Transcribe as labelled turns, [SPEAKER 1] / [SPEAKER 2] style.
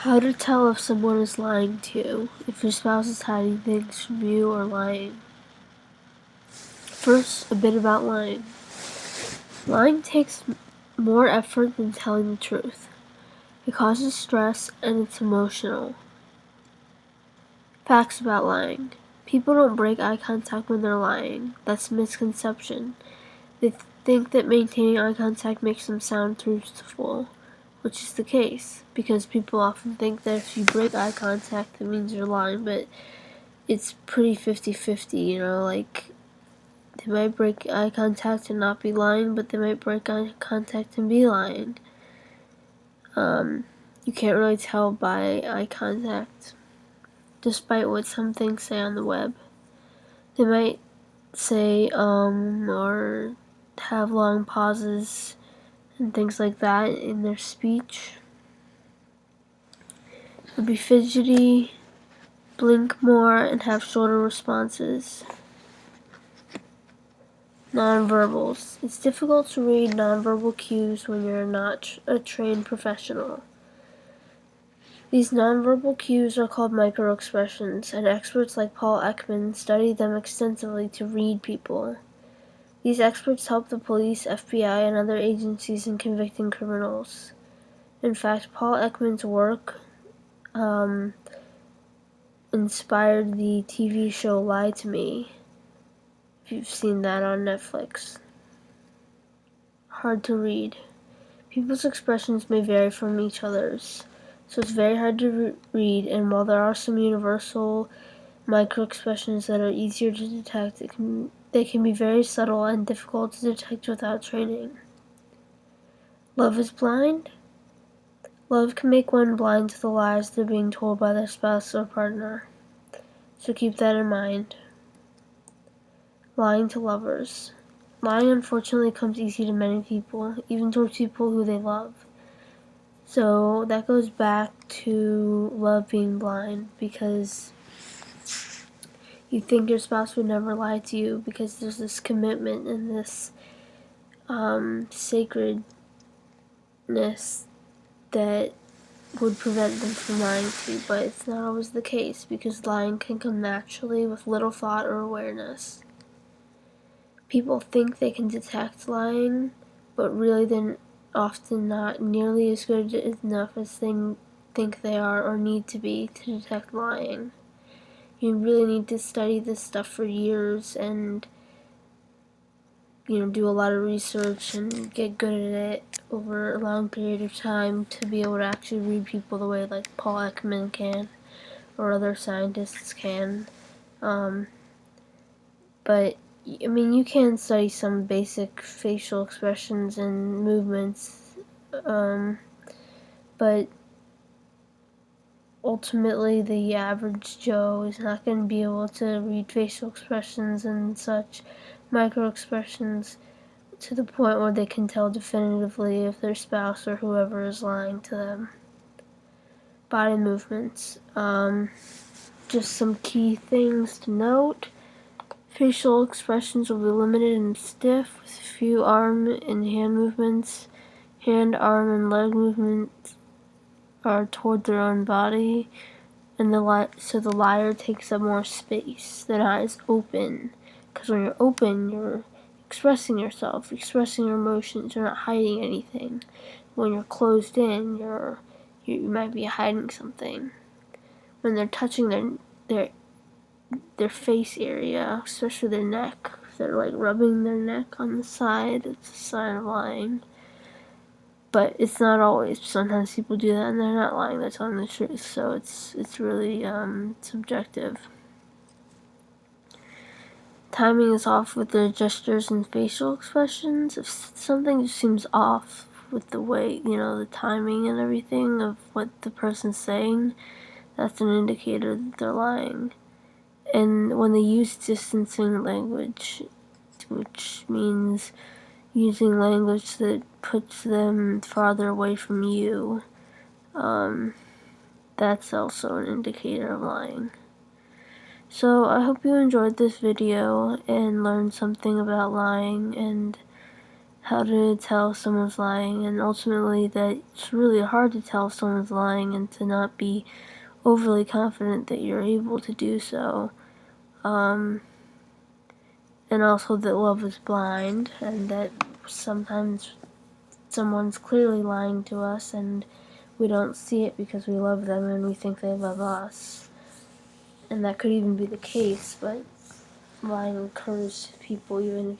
[SPEAKER 1] How to tell if someone is lying to you, if your spouse is hiding things from you or lying. First, a bit about lying. Lying takes more effort than telling the truth. It causes stress and it's emotional. Facts about lying. People don't break eye contact when they're lying. That's a misconception. They think that maintaining eye contact makes them sound truthful, which is the case, because people often think that if you break eye contact, that means you're lying, but it's pretty 50-50, like, they might break eye contact and not be lying, but they might break eye contact and be lying. You can't really tell by eye contact, despite what some things say on the web. They might say, or have long pauses and things like that in their speech. Would be fidgety, blink more, and have shorter responses. Nonverbals. It's difficult to read nonverbal cues when you're not a trained professional. These nonverbal cues are called microexpressions, and experts like Paul Ekman study them extensively to read people. These experts help the police, FBI, and other agencies in convicting criminals. In fact, Paul Ekman's work inspired the TV show Lie to Me, if you've seen that on Netflix. Hard to read. People's expressions may vary from each other's, so it's very hard to read, and while there are some universal microexpressions that are easier to detect, they can be very subtle and difficult to detect without training. Love is blind? Love can make one blind to the lies they're being told by their spouse or partner, so keep that in mind. Lying to lovers. Lying unfortunately comes easy to many people, even towards people who they love. So that goes back to love being blind, because you think your spouse would never lie to you because there's this commitment and this sacredness that would prevent them from lying to you, but it's not always the case, because lying can come naturally with little thought or awareness. People think they can detect lying, but really they're often not nearly as good enough as they think they are or need to be to detect lying. You really need to study this stuff for years and do a lot of research and get good at it over a long period of time to be able to actually read people the way like Paul Ekman can or other scientists can. But I mean, you can study some basic facial expressions and movements, but ultimately the average Joe is not going to be able to read facial expressions and such micro expressions to the point where they can tell definitively if their spouse or whoever is lying to them. Body movements. Just some key things to note. Facial expressions will be limited and stiff, with a few arm and hand movements. Hand, arm, and leg movements are toward their own body, and so the liar takes up more space. Their eyes open, because when you're open, you're expressing yourself, expressing your emotions. You're not hiding anything. When you're closed in, you might be hiding something. When they're touching their face area, especially their neck, they're like rubbing their neck on the side. It's a sign of lying. But it's not always. Sometimes people do that and they're not lying, they're telling the truth. So it's really subjective. Timing is off with their gestures and facial expressions. If something just seems off with the way, the timing and everything of what the person's saying, that's an indicator that they're lying. And when they use distancing language, which means using language that puts them farther away from you, that's also an indicator of lying. So I hope you enjoyed this video and learned something about lying and how to tell if someone's lying, and ultimately that it's really hard to tell if someone's lying and to not be overly confident that you're able to do so. And also that love is blind, and that sometimes someone's clearly lying to us and we don't see it because we love them and we think they love us. And that could even be the case, but lying occurs to people even if